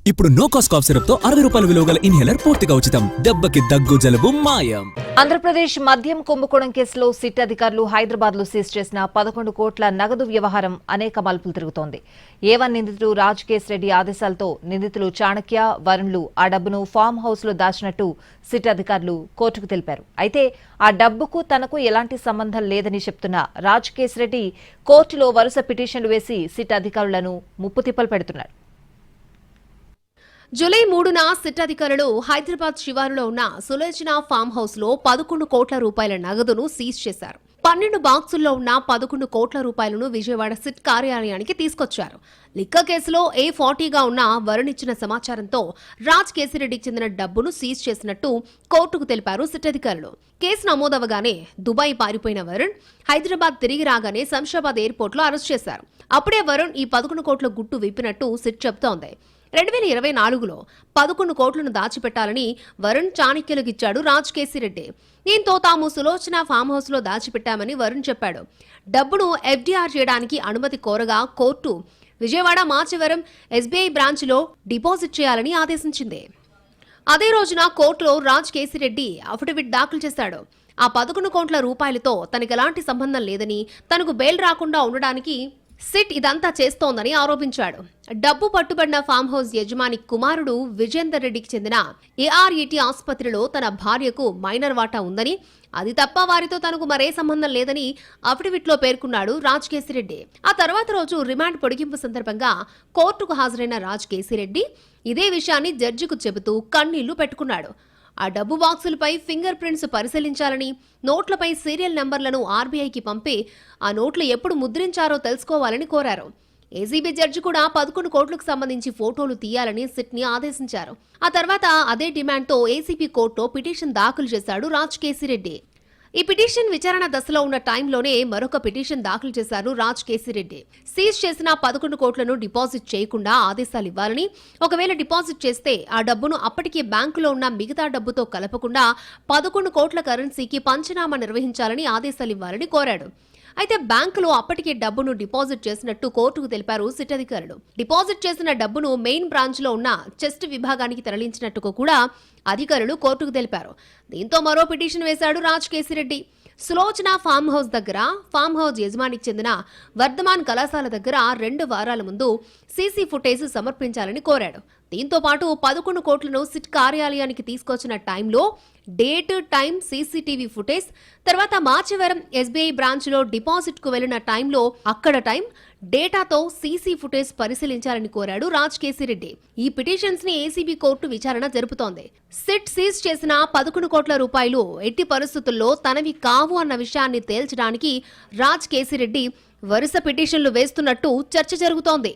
ఇప్పుడు no cost cough syrup తో 60 రూపాయల విలువ గల ఇన్హేలర్ పూర్తిగా ఉచితం. దెబ్బకి దగ్గు జలుబు మాయం. ఆంధ్రప్రదేశ్ మద్యం కుంభకోణం కేసులో సిట్ అధికారులు హైదరాబాద్ లో సీజ్ చేసిన 11 కోట్ల నగదు వ్యవహారం అనేక మలుపులు తిరుగుతోంది. ఏవన్ నిందితుడు రాజ్ కేశ్ రెడ్డి ఆదేశాలతో నిందితులు చాణక్య, వరుణ్లు ఆ డబ్బును ఫామ్ హౌస్ లో దాచినట్టు సిట్ అధికారులు కోర్టుకు తెలిపారు. అయితే ఆ డబ్బుకు తనకు ఎలాంటి సంబంధం లేదని చెప్తున్న రాజ్ కేశ్ రెడ్డి కోర్టులో వరుస పిటిషన్లు వేసి సిట్ అధికారులను ముప్పుతిప్పలు పెడుతున్నాడు. జూలై 3న సిట్ అధికారులు హైదరాబాద్ శివారులో ఉన్న సులోచన ఫామ్ హౌస్ లో 11 కోట్ల రూపాయల నగదును సీజ్ చేశారు. 12 బాక్సుల్లో ఉన్న 11 కోట్ల రూపాయలను విజయవాడ సిట్ కార్యాలయానికి తీసుకొచ్చారు. లిక్కర్ కేసులో A40గా ఉన్న వరుణ్ ఇచ్చిన సమాచారంతో రాజ్ కేశిరెడ్డికి చెందిన డబ్బును సీజ్ చేసినట్టు కోర్టుకు తెలిపారు సిట్ అధికారులు. కేసు నమోదవగానే దుబాయ్ పారిపోయిన వరుణ్ హైదరాబాద్ తిరిగి రాగానే శంషాబాద్ ఎయిర్పోర్ట్ లో అరెస్ట్ చేశారు. అప్పుడే వరుణ్ ఈ 11 కోట్ల గుట్టు విప్పినట్టు సిట్ చెబుతోంది. 2024లో 11 కోట్లను దాచిపెట్టాలని వరుణ్ చాణక్యులకిచ్చాడు రాజ్ కేశిరెడ్డి. దీంతో తాము సులోచన ఫామ్ హౌస్ లో దాచిపెట్టామని వరుణ్ చెప్పాడు. డబ్బును FDR చేయడానికి అనుమతి కోరగా కోర్టు విజయవాడ మాచవరం SBI బ్రాంచ్లో డిపాజిట్ చేయాలని ఆదేశించింది. అదే రోజున కోర్టులో రాజ్ కేశిరెడ్డి అఫిడవిట్ దాఖలు చేశాడు. ఆ 11 కోట్ల రూపాయలతో తనకెలాంటి సంబంధం లేదని, తనకు బెయిల్ రాకుండా ఉండడానికి సిట్ ఇదంతా చేస్తోందని ఆరోపించాడు. డబ్బు పట్టుబడిన ఫామ్ హౌస్ యజమాని కుమారుడు విజేందర్ రెడ్డికి చెందిన ARET ఆసుపత్రిలో తన భార్యకు మైనర్ వాటా ఉందని, అది తప్ప వారితో తనకు మరే సంబంధం లేదని అఫిడవిట్లో పేర్కొన్నాడు రాజ్ కేశిరెడ్డి. ఆ తర్వాత రోజు రిమాండ్ పొడిగింపు సందర్భంగా కోర్టుకు హాజరైన రాజ్ కేశిరెడ్డి ఇదే విషయాన్ని జడ్జికు చెబుతూ కన్నీళ్లు పెట్టుకున్నాడు. ఆ డబ్బు బాక్సులపై ఫింగర్ ప్రింట్స్ పరిశీలించాలని, నోట్లపై సీరియల్ నంబర్లను RBIకి పంపి ఆ నోట్లు ఎప్పుడు ముద్రించారో తెలుసుకోవాలని కోరారు. ACB జడ్జి కూడా 11 కోట్లకు సంబంధించి ఫోటోలు తీయాలని సిట్ని ఆదేశించారు. ఆ తర్వాత అదే డిమాండ్తో ACB కోర్టులో పిటిషన్ దాఖలు చేశాడు రాజ్ కేశిరెడ్డి. ఈ పిటిషన్ విచారణ దశలో ఉన్న టైంలోనే మరొక పిటిషన్ దాఖలు చేశారు రాజ్ కేశిరెడ్డి. సీజ్ చేసిన 11 కోట్లను డిపాజిట్ చేయకుండా ఆదేశాలు ఇవ్వాలని, ఒకవేళ డిపాజిట్ చేస్తే ఆ డబ్బును అప్పటికే బ్యాంకులో ఉన్న మిగతా డబ్బుతో కలపకుండా 11 కోట్ల కరెన్సీకి పంచనామా నిర్వహించాలని ఆదేశాలు ఇవ్వాలని కోరాడు. అయితే బ్యాంకులో అప్పటికే డబ్బును డిపాజిట్ చేసినట్టు కోర్టుకు తెలిపారు సిట్ అధికారులు. డిపాజిట్ చేసిన డబ్బును మెయిన్ బ్రాంచ్ లో ఉన్న చెస్ట్ విభాగానికి తరలించినట్టుగా కూడా అధికారులు కోర్టుకు తెలిపారు. దీంతో మరో పిటిషన్ వేశాడు రాజ్ కేశిరెడ్డి. సులోచన ఫామ్ హౌస్ దగ్గర ఫామ్ హౌస్ యజమానికి చెందిన వర్ధమాన్ కళాశాల దగ్గర 2 వారాల ముందు సీసీ ఫుటేజ్ సమర్పించాలని కోరాడు. దీంతో పాటు 11 కోట్లను సిట్ కార్యాలయానికి తీసుకొచ్చిన టైంలో డేట్, టైం, CCTV ఫుటేజ్, తర్వాత మాచవరం SBI బ్రాంచ్ లో డిపాజిట్ కు వెళ్లిన టైంలో అక్కడ టైం, డేటాతో CC ఫుటేజ్ పరిశీలించాలని కోరాడు రాజ్ కేశిరెడ్డి. ఈ పిటిషన్స్ ని ACB కోర్టు విచారణ జరుపుతోంది. సిట్ సీజ్ చేసిన 11 కోట్ల రూపాయలు ఎట్టి పరిస్థితుల్లో తనవి కావు అన్న విషయాన్ని తేల్చడానికి రాజ్ కేశిరెడ్డి వరుస పిటిషన్లు వేస్తున్నట్టు చర్చ జరుగుతోంది.